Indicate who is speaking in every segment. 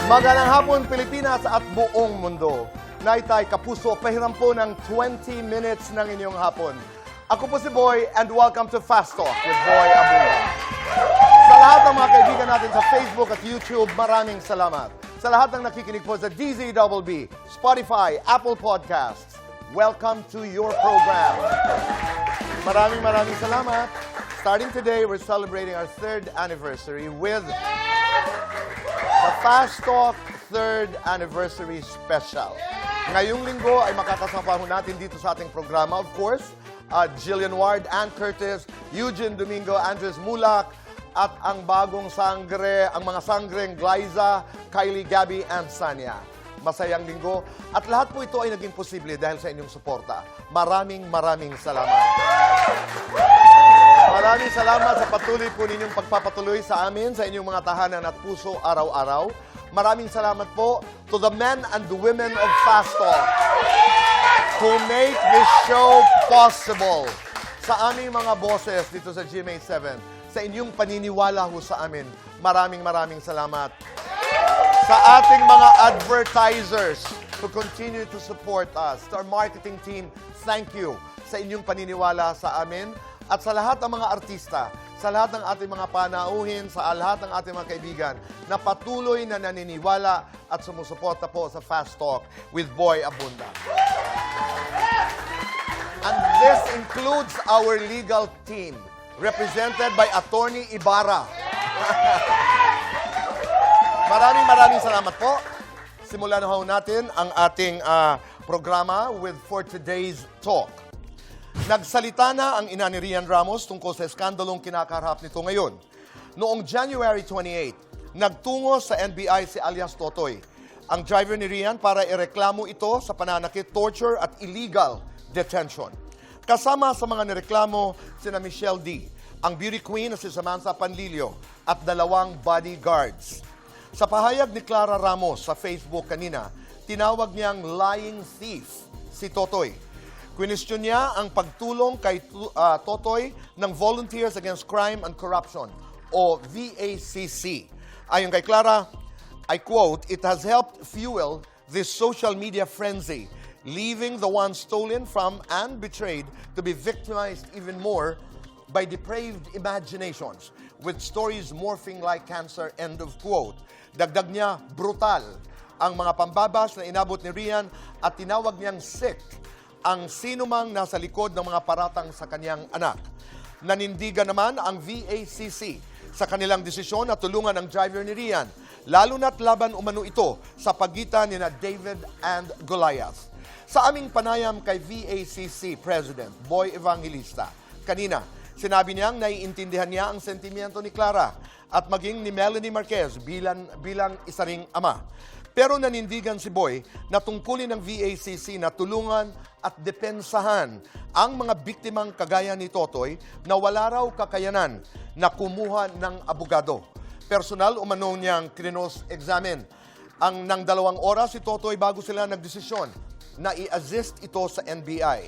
Speaker 1: Magandang hapon, Pilipinas at buong mundo. Naitay kapuso, pahiram po ng 20 minutes ng inyong hapon. Ako po si Boy and welcome to Fast Talk with Boy Abunda. Sa lahat ng mga kaibigan natin sa Facebook at YouTube, maraming salamat. Sa lahat ng nakikinig po sa DZBB, Spotify, Apple Podcasts, welcome to your program. Maraming salamat. Starting today, we're celebrating our 3rd anniversary with the Fast Talk 3rd Anniversary Special. Ngayong linggo ay makakasama po natin dito sa ating programa, of course, Jillian Ward, Ann Curtis, Eugene Domingo, Andres Mulak, at ang bagong sangre, ang mga sangreng Glyza, Kylie, Gabby, and Sanya. Masayang linggo. At lahat po ito ay naging posible dahil sa inyong suporta. Maraming salamat. Maraming salamat sa patuloy po ninyong pagpapatuloy sa amin, sa inyong mga tahanan at puso araw-araw. Maraming salamat po to the men and the women of Fast Talk who make this show possible. Sa aming mga bosses dito sa GMA7, sa inyong paniniwala ho sa amin, maraming salamat. Sa ating mga advertisers who continue to support us, to our marketing team, thank you sa inyong paniniwala sa amin. At sa lahat ng mga artista, sa lahat ng ating mga panauhin, sa lahat ng ating mga kaibigan na patuloy na naniniwala at sumusuporta po sa Fast Talk with Boy Abunda. And this includes our legal team, represented by Attorney Ibarra. Maraming salamat po. Simulan na ho natin ang ating programa for today's talk. Nagsalita na ang ina ni Rian Ramos tungkol sa eskandalong kinakaharap nito ngayon. Noong January 28, nagtungo sa NBI si alias Totoy, ang driver ni Rian, para ireklamo ito sa pananakit, torture at illegal detention. Kasama sa mga nireklamo sina Michelle D., ang beauty queen na si Samantha Panlilio at 2 bodyguards. Sa pahayag ni Clara Ramos sa Facebook kanina, tinawag niyang lying thief si Totoy. Kwinestyon niya ang pagtulong kay Totoy ng Volunteers Against Crime and Corruption o VACC. Ayon kay Clara, I quote, "It has helped fuel this social media frenzy, leaving the one stolen from and betrayed to be victimized even more by depraved imaginations with stories morphing like cancer," end of quote. Dagdag niya, brutal ang mga pambabas na inabot ni Rian at tinawag niyang sick ang sinumang nasa likod ng mga paratang sa kanyang anak. Nanindigan naman ang VACC sa kanilang desisyon na tulungan ang driver ni Rian, lalo na't laban umano ito sa pagitan ni David and Goliath. Sa aming panayam kay VACC President Boy Evangelista, kanina, sinabi niyang naiintindihan niya ang sentimiento ni Clara at maging ni Melanie Marquez bilang isa ring ama. Pero nanindigan si Boy na tungkulin ng VACC na tulungan at depensahan ang mga biktimang kagaya ni Totoy na wala raw kakayanan na kumuha ng abogado. Personal umano niyang krinos-examine ng 2 oras si Totoy bago sila nagdesisyon na i-assist ito sa NBI.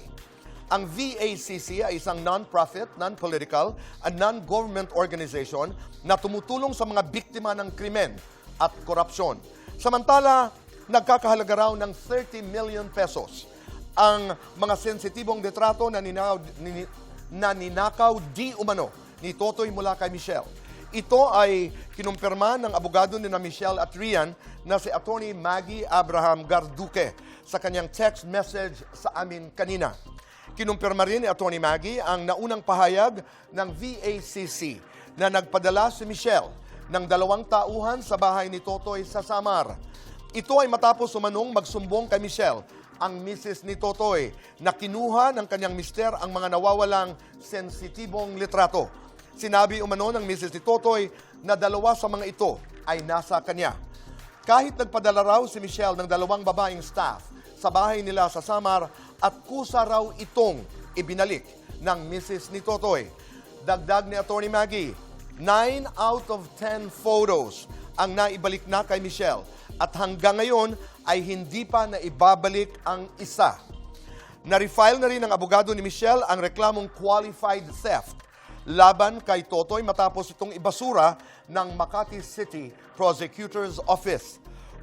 Speaker 1: Ang VACC ay isang non-profit, non-political, and non-government organization na tumutulong sa mga biktima ng krimen at korupsyon. Samantala, nagkakahalaga raw ng 30 million pesos ang mga sensitibong litrato na ninakaw di umano ni Totoy mula kay Michelle. Ito ay kinumpirma ng abogado ni Michelle at Rian na si Attorney Maggie Abraham Garduque sa kanyang text message sa amin kanina. Kinumpirma rin ni Attorney Maggie ang naunang pahayag ng VACC na nagpadala si Michelle ng 2 tauhan sa bahay ni Totoy sa Samar. Ito ay matapos umanong magsumbong kay Michelle, ang misis ni Totoy, na kinuha ng kanyang mister ang mga nawawalang sensitibong litrato. Sinabi umano ng misis ni Totoy na 2 sa mga ito ay nasa kanya. Kahit nagpadala raw si Michelle ng 2 babaeng staff sa bahay nila sa Samar at kusa raw itong ibinalik ng misis ni Totoy. Dagdag ni Attorney Maggie, 9 out of 10 photos ang naibalik na kay Michelle at hanggang ngayon ay hindi pa naibabalik ang isa. Na-refile na rin ng abogado ni Michelle ang reklamong qualified theft laban kay Totoy matapos itong ibasura ng Makati City Prosecutor's Office.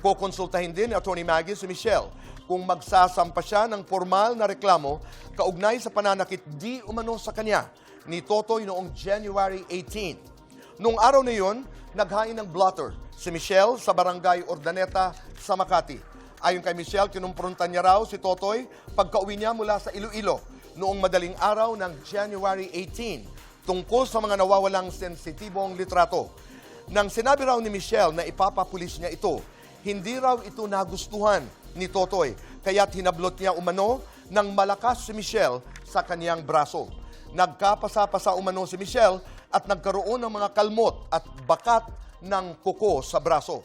Speaker 1: Kokonsultahin din ni Atty. Maggie si Michelle kung magsasampa siya ng formal na reklamo kaugnay sa pananakit di umano sa kanya ni Totoy noong January 18. Noong araw na yun, naghain ng blotter si Michelle sa barangay Ordaneta sa Makati. Ayon kay Michelle, kinumprontan niya raw si Totoy pagka-uwi niya mula sa Iloilo noong madaling araw ng January 18 tungkol sa mga nawawalang sensitibong litrato. Nang sinabi raw ni Michelle na ipapapulis niya ito, hindi raw ito nagustuhan ni Totoy, kaya't hinablot niya umano ng malakas si Michelle sa kaniyang braso. Nagkapasa-pasa umano si Michelle at nagkaroon ng mga kalmot at bakat ng kuko sa braso.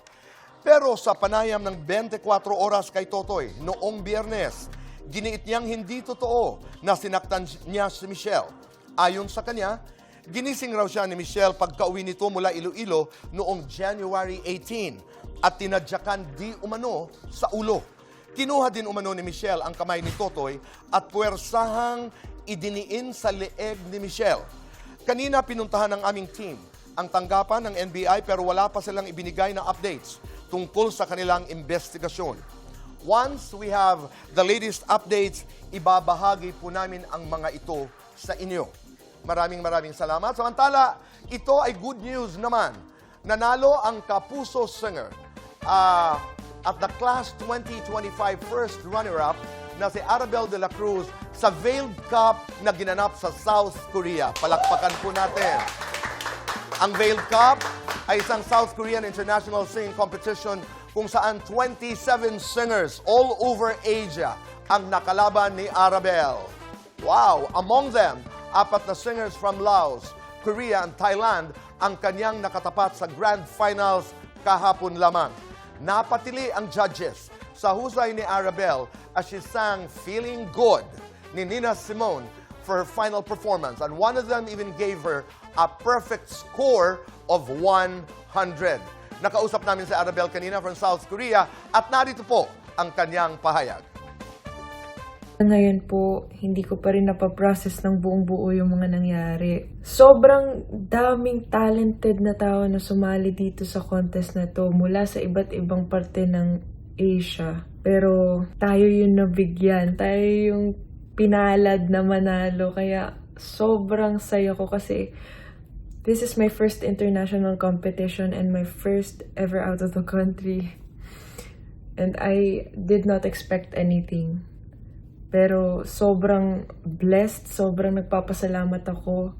Speaker 1: Pero sa panayam ng 24 oras kay Totoy noong Biyernes, giniit niyang hindi totoo na sinaktan niya si Michelle. Ayon sa kanya, ginising raw siya ni Michelle pagka-uwi nito mula Iloilo noong January 18 at tinadyakan di umano sa ulo. Kinuha din umano ni Michelle ang kamay ni Totoy at puwersahang idiniin sa leeg ni Michelle. Kanina pinuntahan ng aming team ang tanggapan ng NBI pero wala pa silang ibinigay na updates tungkol sa kanilang investigasyon. Once we have the latest updates, ibabahagi po namin ang mga ito sa inyo. Maraming salamat. Samantala, ito ay good news naman. Nanalo ang Kapuso Singer at the Class 2025 first runner-up na si Arabel de la Cruz sa Veiled Cup na ginanap sa South Korea. Palakpakan po natin. Ang Veiled Cup ay isang South Korean international singing competition kung saan 27 singers all over Asia ang nakalaban ni Arabel. Wow! Among them, 4 na singers from Laos, Korea, and Thailand ang kanyang nakatapat sa Grand Finals kahapon lamang. Napatili ang judges sa husay ni Arabel as she sang Feeling Good ni Nina Simone for her final performance. And one of them even gave her a perfect score of 100. Nakausap namin si Arabel kanina from South Korea at narito po ang kanyang pahayag.
Speaker 2: Ngayon po, hindi ko pa rin napaprocess ng buong buo yung mga nangyari. Sobrang daming talented na tao na sumali dito sa contest na to mula sa iba't ibang parte ng Asia. Pero tayo yung nabigyan, tayo yung pinalad na manalo. Kaya sobrang saya ko kasi this is my first international competition and my first ever out of the country. And I did not expect anything. Pero sobrang blessed, sobrang nagpapasalamat ako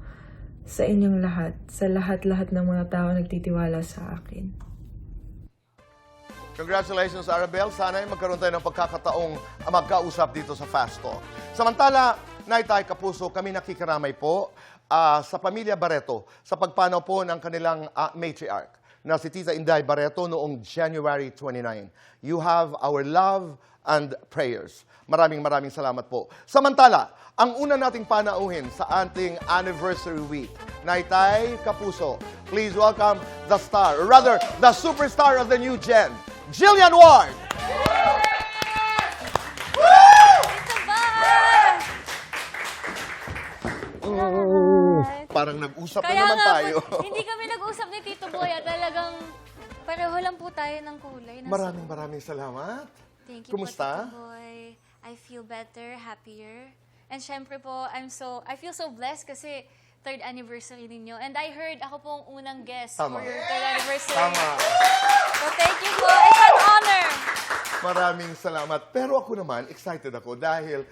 Speaker 2: sa inyong lahat, sa lahat-lahat ng mga tao nagtitiwala sa akin.
Speaker 1: Congratulations, Arabel. Sana ay magkaroon tayo ng pagkakataong magkausap dito sa Fast Talk. Samantala, Naitay Kapuso, kami nakikiramay po sa pamilya Barreto sa pagpanaw po ng kanilang matriarch na si Tita Inday Barreto noong January 29. You have our love and prayers. Maraming salamat po. Samantala, ang una nating panauhin sa ating anniversary week, Naitay Kapuso, please welcome the star, or rather, the superstar of the new gen, Jillian Ward! Parang nag-usap na naman tayo.
Speaker 3: Hindi kami nag-usap ni Tito Boy at talagang pareho lang po tayo ng kulay.
Speaker 1: Maraming salamat.
Speaker 3: Thank you
Speaker 1: Kumusta?
Speaker 3: po, Tito Boy. I feel better, happier. And syempre po, I feel so blessed kasi 3rd anniversary ninyo. And I heard ako pong unang guest
Speaker 1: Tama.
Speaker 3: for your 3rd anniversary.
Speaker 1: Tama.
Speaker 3: So thank you po. It's an honor.
Speaker 1: Maraming salamat. Pero ako naman, excited ako dahil,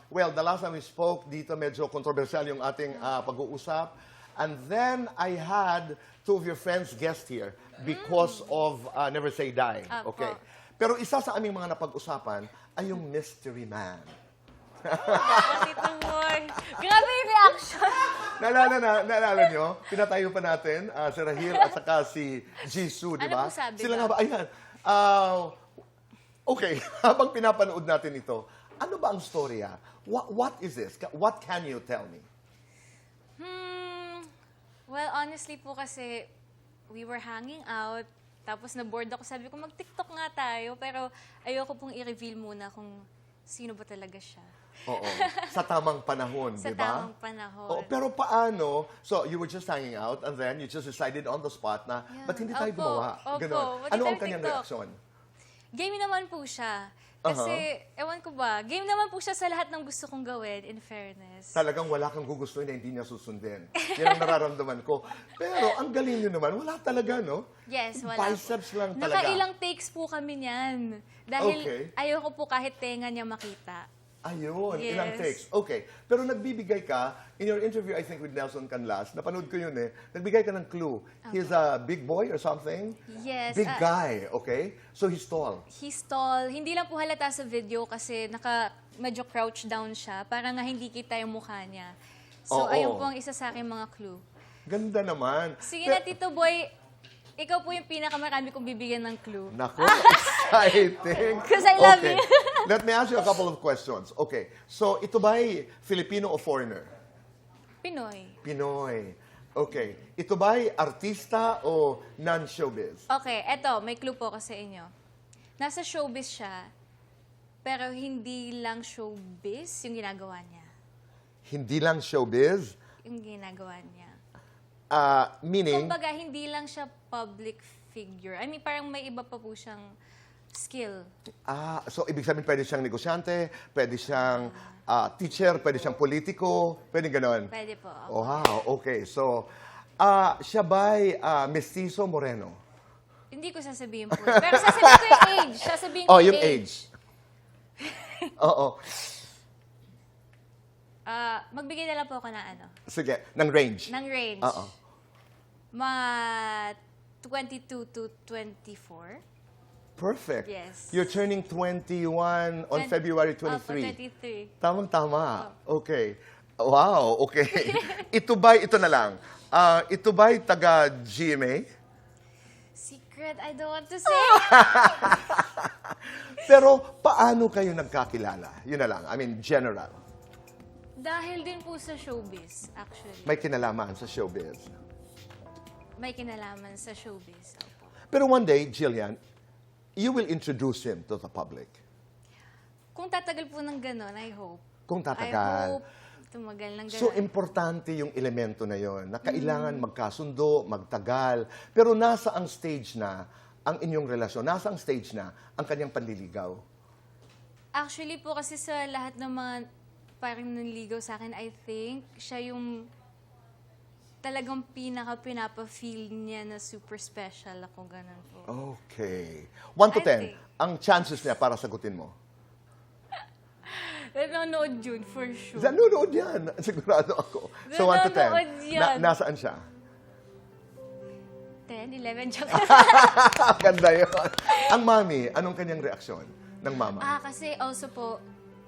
Speaker 1: well, the last time we spoke, dito medyo kontrobersyal yung ating pag-uusap. And then I had 2 of your friends guest here because of Never Say Die. Okay. Pero isa sa aming mga napag-usapan ay yung Mystery Man.
Speaker 3: Tito Boy. Grabe yung reaction.
Speaker 1: Naalala nyo? Pinatayo pa natin si Rahil at saka si Jisoo, di ba?
Speaker 3: Ano po sabi
Speaker 1: Sila
Speaker 3: ba?
Speaker 1: nga ba? Ayan. Okay, habang pinapanood natin ito, ano ba ang storya? What is this? What can you tell me?
Speaker 3: Well, honestly po kasi we were hanging out, tapos na-bored ako. Sabi ko, mag-TikTok nga tayo, pero ayoko pong i-reveal muna kung sino ba talaga siya.
Speaker 1: Oo. Sa tamang panahon,
Speaker 3: Sa
Speaker 1: di ba?
Speaker 3: tamang panahon.
Speaker 1: Oo, pero paano? So, you were just hanging out and then you just decided on the spot na,
Speaker 3: Yeah.
Speaker 1: ba't hindi tayo
Speaker 3: Opo,
Speaker 1: gumawa?
Speaker 3: opo.
Speaker 1: Ganon.
Speaker 3: Ba't
Speaker 1: Ano
Speaker 3: hindi
Speaker 1: ang
Speaker 3: tayo
Speaker 1: kanyang
Speaker 3: TikTok?
Speaker 1: reaksyon?
Speaker 3: Game naman po siya. Kasi, ewan ko ba, game naman po siya sa lahat ng gusto kong gawin, in fairness.
Speaker 1: Talagang wala kang gugustuhin na hindi niya susundin. Yan ang nararamdaman ko. Pero ang galing niyo naman, wala talaga, no?
Speaker 3: Yes, wala
Speaker 1: Biceps
Speaker 3: po.
Speaker 1: lang talaga.
Speaker 3: Nakailang takes po kami niyan. Dahil
Speaker 1: Okay.
Speaker 3: ayoko po kahit tenga niya makita.
Speaker 1: Ayun,
Speaker 3: Yes.
Speaker 1: ilang takes. Okay. Pero nagbibigay ka, in your interview, I think, with Nelson Canlas, napanood ko yun eh, nagbigay ka ng clue. He's a big boy or something?
Speaker 3: Yes.
Speaker 1: Big guy, okay? So he's tall.
Speaker 3: He's tall. Hindi lang po halata sa video kasi medyo crouch down siya para nga hindi kita yung mukha niya. So,
Speaker 1: Oo.
Speaker 3: ayun po ang isa sa akin mga clue.
Speaker 1: Ganda naman.
Speaker 3: Sige na, Tito Boy. Ikaw po yung pinakamarami kong bibigyan ng clue.
Speaker 1: Naku, exciting.
Speaker 3: 'Cause I love
Speaker 1: Okay.
Speaker 3: you.
Speaker 1: Let me ask you a couple of questions. Okay. So, ito ba'y Filipino o foreigner?
Speaker 3: Pinoy.
Speaker 1: Pinoy. Okay. Ito ba'y artista o non-showbiz?
Speaker 3: Okay, eto, may clue po ako sa inyo. Nasa showbiz siya, pero hindi lang showbiz yung ginagawa niya.
Speaker 1: Hindi lang showbiz?
Speaker 3: Yung ginagawa niya.
Speaker 1: Meaning,
Speaker 3: Kumbaga, hindi lang siya public figure. I mean, parang may iba pa po siyang skill.
Speaker 1: so ibig sabihin pwede siyang negosyante, pwede siyang teacher, pwede siyang politiko, pwede ganon.
Speaker 3: Pwede po.
Speaker 1: Oh, wow, okay. So, siya ba'y mestizo moreno?
Speaker 3: Hindi ko sasabihin po. Pero sasabihin ko yung age. Sasabihin ko
Speaker 1: Oh, yung age. Oo.
Speaker 3: Magbigay na lang po ako ng ano.
Speaker 1: Sige, ng range.
Speaker 3: Ng range.
Speaker 1: Oo.
Speaker 3: Mga 22 to 24.
Speaker 1: Perfect.
Speaker 3: Yes.
Speaker 1: You're turning 21 on February 23.
Speaker 3: 23.
Speaker 1: Tamang-tama. Okay. Wow, okay. Ito na lang. Ito ba'y taga GMA?
Speaker 3: Secret, I don't want to say.
Speaker 1: Pero paano kayo nagkakilala? Yun na lang. I mean, general.
Speaker 3: Dahil din po sa showbiz, actually.
Speaker 1: May kinalaman sa showbiz.
Speaker 3: May kinalaman sa showbiz. Opo.
Speaker 1: Pero one day, Jillian, you will introduce him to the public.
Speaker 3: Kung tatagal po ng gano'n, I hope.
Speaker 1: Kung
Speaker 3: I
Speaker 1: tatagal.
Speaker 3: hope tumagal ng gano'n.
Speaker 1: So, importante yung elemento na yon na kailangan magkasundo, magtagal. Pero nasa ang stage na ang inyong relasyon? Nasa ang stage na ang kanyang panliligaw?
Speaker 3: Actually po kasi sa lahat ng mga parang nanligaw sa akin, I think, siya yung talagang pinapa-feel niya na super special ako, ganun po.
Speaker 1: Okay. 1 to
Speaker 3: I
Speaker 1: 10,
Speaker 3: think.
Speaker 1: ang chances niya para sagutin mo?
Speaker 3: Nanonood yun, for sure.
Speaker 1: Nanonood yan. Sigurado ako. So, 1 to 10.
Speaker 3: Nanonood yan.
Speaker 1: Nasaan siya?
Speaker 3: 10, 11, joke.
Speaker 1: Ganda yun. Ang mami, anong kanyang reaksyon ng mama?
Speaker 3: Kasi also po,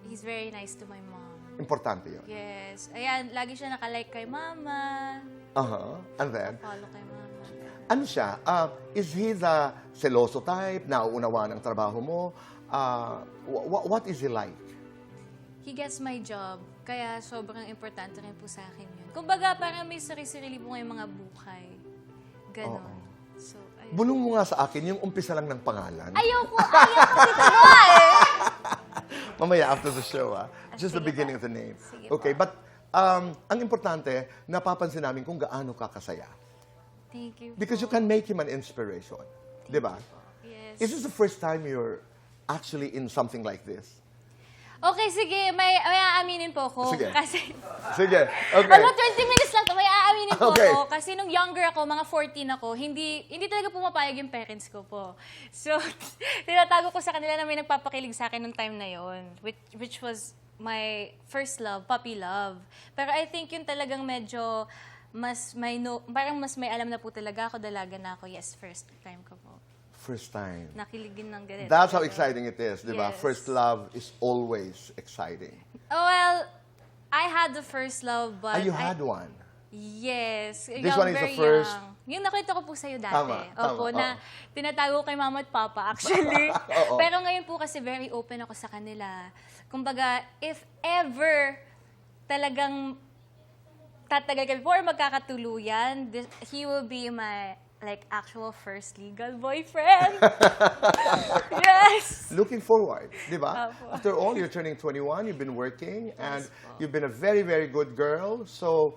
Speaker 3: he's very nice to my mom.
Speaker 1: Importante yun.
Speaker 3: Yes. Ayan, lagi siya nakalike kay mama.
Speaker 1: And then,
Speaker 3: Follow kay mama.
Speaker 1: ano siya? Is he the seloso type? Nauunawa ng trabaho mo? What is he like?
Speaker 3: He gets my job. Kaya sobrang importante rin po sa akin yun. Kumbaga, parang may sarili-sarili po ngayong mga buhay. Ganon.
Speaker 1: Oo.
Speaker 3: So, ayun.
Speaker 1: Bulong mo nga sa akin yung umpisa lang ng pangalan.
Speaker 3: Ayoko dito ba eh.
Speaker 1: Mamaya after the show, just the
Speaker 3: sige
Speaker 1: beginning
Speaker 3: pa.
Speaker 1: of the name.
Speaker 3: Sige
Speaker 1: Okay,
Speaker 3: po.
Speaker 1: but ang importante, napapansin namin kung gaano ka kasaya.
Speaker 3: Thank you
Speaker 1: Because you
Speaker 3: po.
Speaker 1: can make him an inspiration. Di ba?
Speaker 3: Yes.
Speaker 1: Is this the first time you're actually in something like this?
Speaker 3: Okay, sige. May aaminin po ako.
Speaker 1: Sige.
Speaker 3: Kasi,
Speaker 1: Sige, okay.
Speaker 3: Ano, 20 minutes lang to. May aaminin po
Speaker 1: Okay.
Speaker 3: ako. Kasi nung younger ako, mga 14 ako, hindi talaga pumapayag yung parents ko po. So, tinatago ko sa kanila na may nagpapakilig sa akin nung time na yon, which was my first love, puppy love. Pero I think yun talagang medyo parang mas may alam na po talaga ako, dalaga na ako. Yes, first time ko po.
Speaker 1: First time.
Speaker 3: Nakiligin ng ganito.
Speaker 1: That's how exciting it is, di ba?
Speaker 3: Yes.
Speaker 1: First love is always exciting.
Speaker 3: Oh, well, I had the first love, but
Speaker 1: You had one.
Speaker 3: Yes.
Speaker 1: This
Speaker 3: Young,
Speaker 1: one is the
Speaker 3: very
Speaker 1: first-
Speaker 3: young. Yung nakwento ko po sa'yo dati.
Speaker 1: Tama,
Speaker 3: Opo,
Speaker 1: tama,
Speaker 3: na tinatago kay mama at papa, actually.
Speaker 1: Oo.
Speaker 3: Pero ngayon po kasi very open ako sa kanila. Kumbaga, if ever talagang tatagal kami before magkakatuluyan, he will be my like actual first legal boyfriend. Yes!
Speaker 1: Looking forward, di ba?
Speaker 3: Opo.
Speaker 1: After all, you're turning 21, you've been working, and
Speaker 3: po.
Speaker 1: you've been a very, very good girl. So,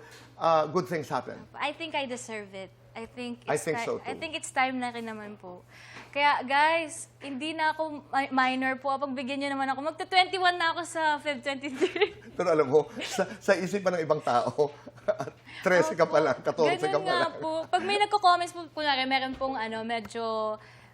Speaker 1: good things happen.
Speaker 3: I think I deserve it. I think
Speaker 1: I think so, too.
Speaker 3: I think it's time na rin naman po. Kaya guys, hindi na ako minor po. Pagbigyan niyo naman ako. Magta-21 na ako sa Feb 23.
Speaker 1: Pero alam mo, sa isipan ng ibang tao, 13 ka pa lang, 14 ka
Speaker 3: Ganun
Speaker 1: pa
Speaker 3: nga
Speaker 1: lang.
Speaker 3: po. Pag may nagko-comments po, kunwari, meron pong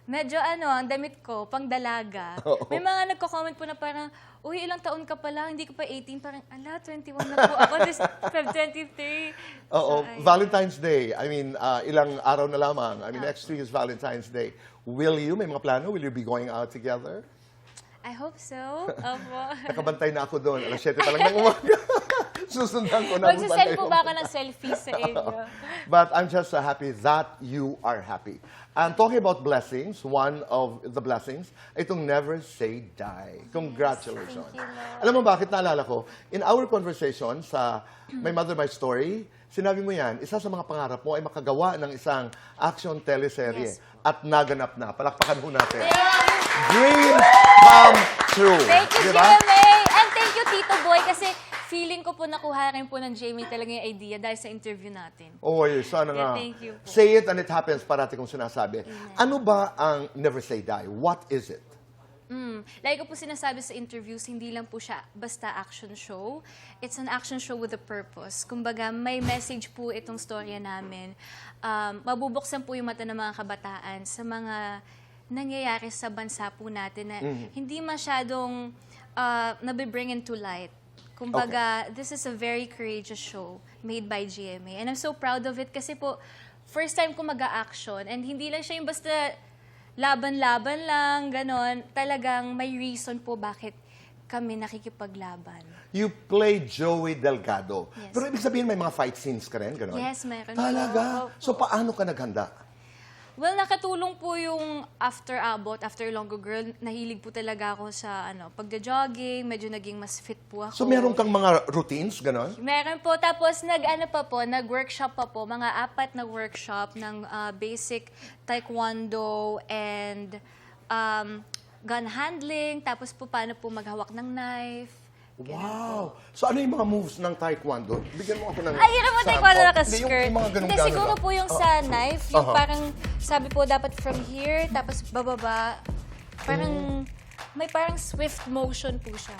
Speaker 3: medyo ang damit ko, pang dalaga.
Speaker 1: Oo.
Speaker 3: May mga nagko-comment po na parang, uy, ilang taon ka pa lang, hindi ka pa 18. Parang, 21 na po ako this Feb 23.
Speaker 1: Oo,
Speaker 3: So, ayun.
Speaker 1: Valentine's Day. I mean, ilang araw na lamang. I mean, next week is Valentine's Day. Will you, may mga plano? Will you be going out together?
Speaker 3: I hope so. Opo.
Speaker 1: Nakabantay na ako doon. Alas 7 pa lang ng umaga. Susundan ko na.
Speaker 3: Magsasend po ba ako ng selfies sa inyo?
Speaker 1: But I'm just happy that you are happy. And talking about blessings, one of the blessings, itong never say die. Congratulations.
Speaker 3: Thank you, Lord.
Speaker 1: Alam mo bakit naalala ko? In our conversation sa My Mother, My Story, sinabi mo yan, isa sa mga pangarap mo ay makagawa ng isang action teleserye.
Speaker 3: Yes.
Speaker 1: At naganap na. Palakpakan ho natin. Dreams come true.
Speaker 3: Thank you,
Speaker 1: Diba?
Speaker 3: GMA! And thank you, Tito Boy, kasi feeling ko po nakuha rin po ng Jamie talaga yung idea dahil sa interview natin.
Speaker 1: Oy, sana nga.
Speaker 3: Yeah, thank you po.
Speaker 1: Say it and it happens, parati kong sinasabi. Ano ba ang Never Say Die? What is it?
Speaker 3: Like ko po sinasabi sa interviews, hindi lang po siya basta action show. It's an action show with a purpose. Kumbaga, may message po itong storya namin. Mabubuksan po yung mata ng mga kabataan sa mga nangyayari sa bansa po natin na hindi masyadong nabibring into light. Kumbaga, this is a very courageous show made by GMA. And I'm so proud of it kasi po, first time ko mag-a-action. And hindi lang siya yung basta laban-laban lang, ganon. Talagang may reason po bakit kami nakikipaglaban.
Speaker 1: You play Joey Delgado.
Speaker 3: Yes.
Speaker 1: Pero ibig sabihin may mga fight scenes ka rin, gano'n?
Speaker 3: Yes, meron
Speaker 1: Talaga?
Speaker 3: po.
Speaker 1: So paano ka naghanda?
Speaker 3: Well, nakatulong po yung after Longo Girl. Nahilig po talaga ako sa pagja-jogging. Medyo naging mas fit po ako.
Speaker 1: So meron kang mga routines, gano'n?
Speaker 3: Meron po. Tapos nag-workshop pa po. Mga 4 na workshop ng basic taekwondo and gun handling. Tapos po paano po maghawak ng knife.
Speaker 1: Wow! So ano yung mga moves ng taekwondo? Bigyan mo ako ng
Speaker 3: Ay, yun naman taekwondo
Speaker 1: sample.
Speaker 3: naka-skirt.
Speaker 1: Yung mga ganun-ganun
Speaker 3: Hindi, siguro
Speaker 1: lang.
Speaker 3: po yung sa knife, yung
Speaker 1: Aha.
Speaker 3: parang, sabi po, dapat from here, tapos bababa. Parang, may parang swift motion po siya.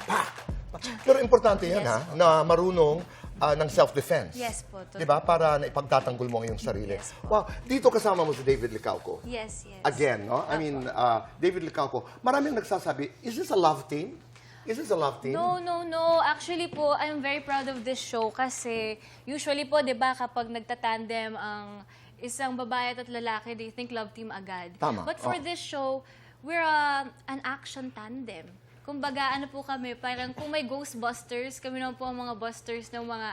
Speaker 1: Pero importante yan,
Speaker 3: Yes.
Speaker 1: ha? Na marunong ng self-defense.
Speaker 3: Yes po, totoo.
Speaker 1: Di ba? Para na ipagtatanggol mo ang iyong sarili.
Speaker 3: Yes
Speaker 1: Wow. Dito kasama mo si David Licauco.
Speaker 3: Yes, yes.
Speaker 1: Again, no? I mean, David Licauco. Maraming nagsasabi, is this a love team? Is this a love team?
Speaker 3: No. Actually po, I'm very proud of this show kasi usually po, di ba, kapag nagtatandem ang isang babae at lalaki, they think love team agad.
Speaker 1: Tama.
Speaker 3: But for
Speaker 1: Oh.
Speaker 3: this show, we're an action tandem. Kumbaga, po kami, parang kung may Ghostbusters, kami naman po ang mga busters ng mga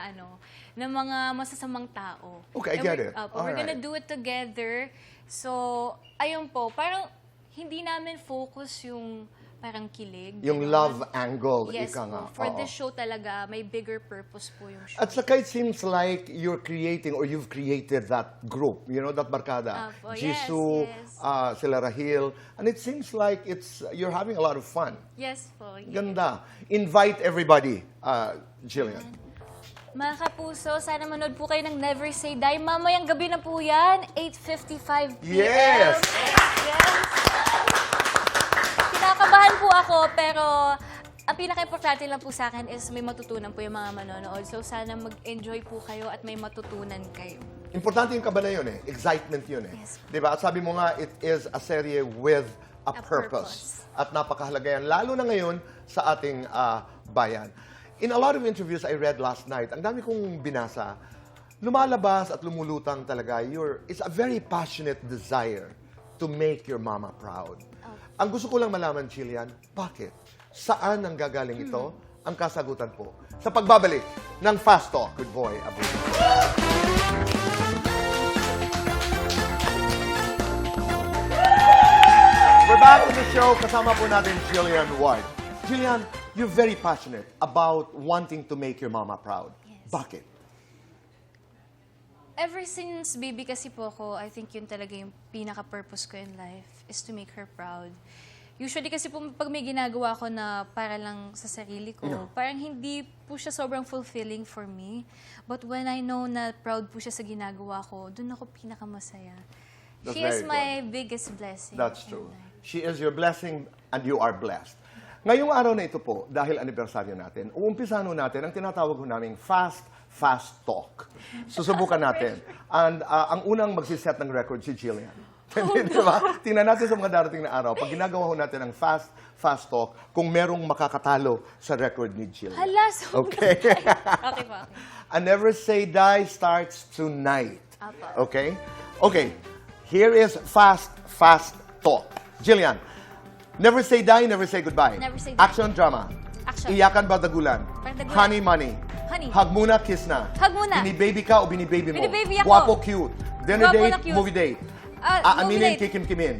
Speaker 3: ng mga masasamang tao.
Speaker 1: Okay, I
Speaker 3: And
Speaker 1: get
Speaker 3: we're-
Speaker 1: it.
Speaker 3: We're gonna
Speaker 1: Alright.
Speaker 3: do it together. So, ayun po, parang hindi namin focus yung parang kilig.
Speaker 1: Yung
Speaker 3: ganon.
Speaker 1: love angle,
Speaker 3: Yes
Speaker 1: ika
Speaker 3: po.
Speaker 1: nga.
Speaker 3: For
Speaker 1: Oo.
Speaker 3: this show talaga, may bigger purpose po yung show.
Speaker 1: At saka it seems like you're creating or you've created that group, you know, that barkada.
Speaker 3: Apo,
Speaker 1: Jisoo,
Speaker 3: yes.
Speaker 1: sila Rahil. And it seems like you're having a lot of fun.
Speaker 3: Yes po.
Speaker 1: Ganda. Invite everybody, Jillian.
Speaker 3: Mga kapuso, sana manood po kayo ng Never Say Die. Mamayang gabi na po yan, 8:55 p.m.
Speaker 1: Yes!
Speaker 3: Yes! Kinakabahan po ako, pero ang pinaka-importante lang po sa akin is may matutunan po yung mga manonood. So sana mag-enjoy po kayo at may matutunan kayo.
Speaker 1: Importante yung kaba na yun eh. Excitement yun eh.
Speaker 3: Yes.
Speaker 1: Diba? At sabi mo nga, it is a serye with a
Speaker 3: A
Speaker 1: purpose. At napakahalaga yan, lalo na ngayon sa ating bayan. In a lot of interviews I read last night, ang dami kong binasa, lumalabas at lumulutang talaga, it's a very passionate desire to make your mama proud. Ang gusto ko lang malaman, Jillian, bakit? Saan ang gagaling ito? Ang kasagutan po sa pagbabalik ng Fast Talk with Boy Abu. We're back to the show. Kasama po natin Jillian Ward. Jillian, you're very passionate about wanting to make your mama proud.
Speaker 3: Yes.
Speaker 1: Bakit?
Speaker 3: Ever since baby kasi po ako, I think yun talaga yung pinaka-purpose ko in life, is to make her proud. Usually kasi po, pag may ginagawa ko na para lang sa sarili ko, parang hindi po siya sobrang fulfilling for me. But when I know na proud po siya sa ginagawa ko, dun ako pinakamasaya.
Speaker 1: That's
Speaker 3: She is
Speaker 1: very
Speaker 3: my biggest blessing.
Speaker 1: That's
Speaker 3: in
Speaker 1: true.
Speaker 3: life.
Speaker 1: She is your blessing and you are blessed. Ngayong araw na ito po, dahil anibersaryo natin, uumpisahan ho natin ang tinatawag ho naming fast talk. Susubukan natin. And ang unang magsiset ng record si Jillian. Di ba? Tingnan natin sa mga darating na araw. Pag ginagawa ho natin ang fast talk, kung merong makakatalo sa record ni Jillian.
Speaker 3: Hala, so
Speaker 1: Okay?
Speaker 3: okay po, okay.
Speaker 1: A Never Say Die starts tonight.
Speaker 3: Apo.
Speaker 1: Okay? Okay. Here is fast talk. Jillian, never say die, never say goodbye.
Speaker 3: Never say die.
Speaker 1: Action drama.
Speaker 3: Action.
Speaker 1: Iyakan ba dagulan?
Speaker 3: Dagulan.
Speaker 1: Honey money.
Speaker 3: Honey.
Speaker 1: Hug muna, kiss na.
Speaker 3: Hug muna.
Speaker 1: Binibaby ka o binibaby mo?
Speaker 3: Binibaby ako.
Speaker 1: Guwapo, cute. Dinner
Speaker 3: Guwapo
Speaker 1: date,
Speaker 3: na cute.
Speaker 1: movie date.
Speaker 3: Movie
Speaker 1: Aaminin,
Speaker 3: date.
Speaker 1: kikim-kimin.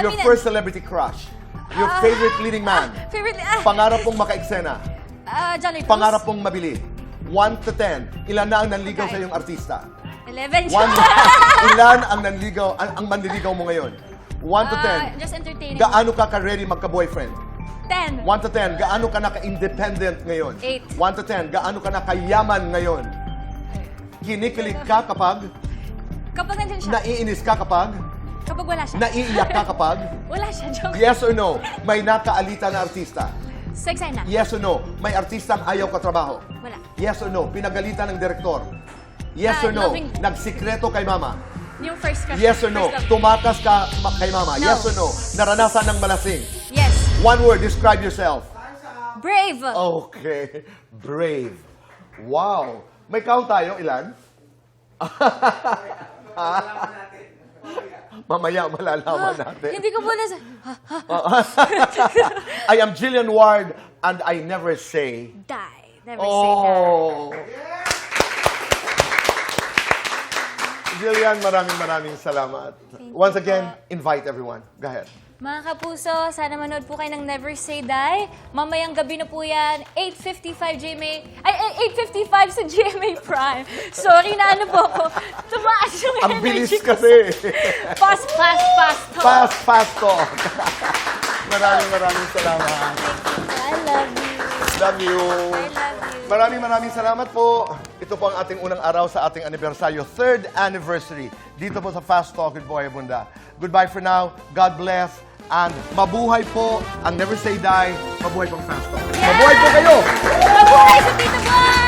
Speaker 1: Your
Speaker 3: Aaminin.
Speaker 1: first celebrity crush. Your favorite leading man.
Speaker 3: Favorite,
Speaker 1: Pangarap pong maka-eksena.
Speaker 3: John Ray Cruz.
Speaker 1: Pangarap pong mabili. 1 to 10. Ilan na ang nanligaw sa
Speaker 3: Okay.
Speaker 1: iyong artista?
Speaker 3: 11.
Speaker 1: Ilan ang nanligaw, ang manliligaw mo ngayon? 1 to 10.
Speaker 3: Just entertaining.
Speaker 1: Gaano ka ka-ready magka-boyfriend?
Speaker 3: 10.
Speaker 1: 1 to 10. Gaano ka naka-independent ngayon?
Speaker 3: 8.
Speaker 1: 1 to 10. Gaano ka nakayaman ngayon? Kinikilig ka kapag?
Speaker 3: Kapag nandiyan siya.
Speaker 1: Naiinis ka kapag?
Speaker 3: Kapag wala siya.
Speaker 1: Naiiyak ka kapag?
Speaker 3: Wala siya, joke.
Speaker 1: Yes or no? May nakaalita na artista?
Speaker 3: Sex na.
Speaker 1: Yes or no? May artistang ayaw katrabaho?
Speaker 3: Wala.
Speaker 1: Yes or no? Pinagalitan ng direktor? Yes or no?
Speaker 3: loving-
Speaker 1: Nagsikreto kay mama?
Speaker 3: Yung first crush.
Speaker 1: Yes or no?
Speaker 3: First love.
Speaker 1: Tumakas ka kay mama?
Speaker 3: No.
Speaker 1: Yes or no? Naranasan ng malasing?
Speaker 3: Yes.
Speaker 1: One word, describe yourself.
Speaker 3: Brave.
Speaker 1: Okay. Brave. Wow. May count tayo, ilan? Mamaya malalaman natin.
Speaker 3: Hindi ko po na...
Speaker 1: I am Jillian Ward and I never say...
Speaker 3: Die. Never say that.
Speaker 1: Oh. Jillian, maraming salamat. Once again, invite everyone. Go ahead.
Speaker 3: Mga kapuso, sana manood po kayo ng Never Say Die. Mamayang gabi na po yan, 8:55 sa GMA Prime. Sorry na ano po ako. Tumaas yung
Speaker 1: Ang
Speaker 3: energy
Speaker 1: bilis
Speaker 3: ko.
Speaker 1: kasi.
Speaker 3: Fast
Speaker 1: Fast talk. Maraming salamat.
Speaker 3: I love you.
Speaker 1: Love you.
Speaker 3: I love you.
Speaker 1: Maraming salamat po. Ito po ang ating unang araw sa ating anibersaryo, 3rd anniversary, dito po sa Fast Talk with Boy Abunda. Goodbye for now. God bless. And mabuhay po ang Never Say Die. Mabuhay pong Fast Talk. Mabuhay po kayo!
Speaker 3: Mabuhay sa Tito Boy!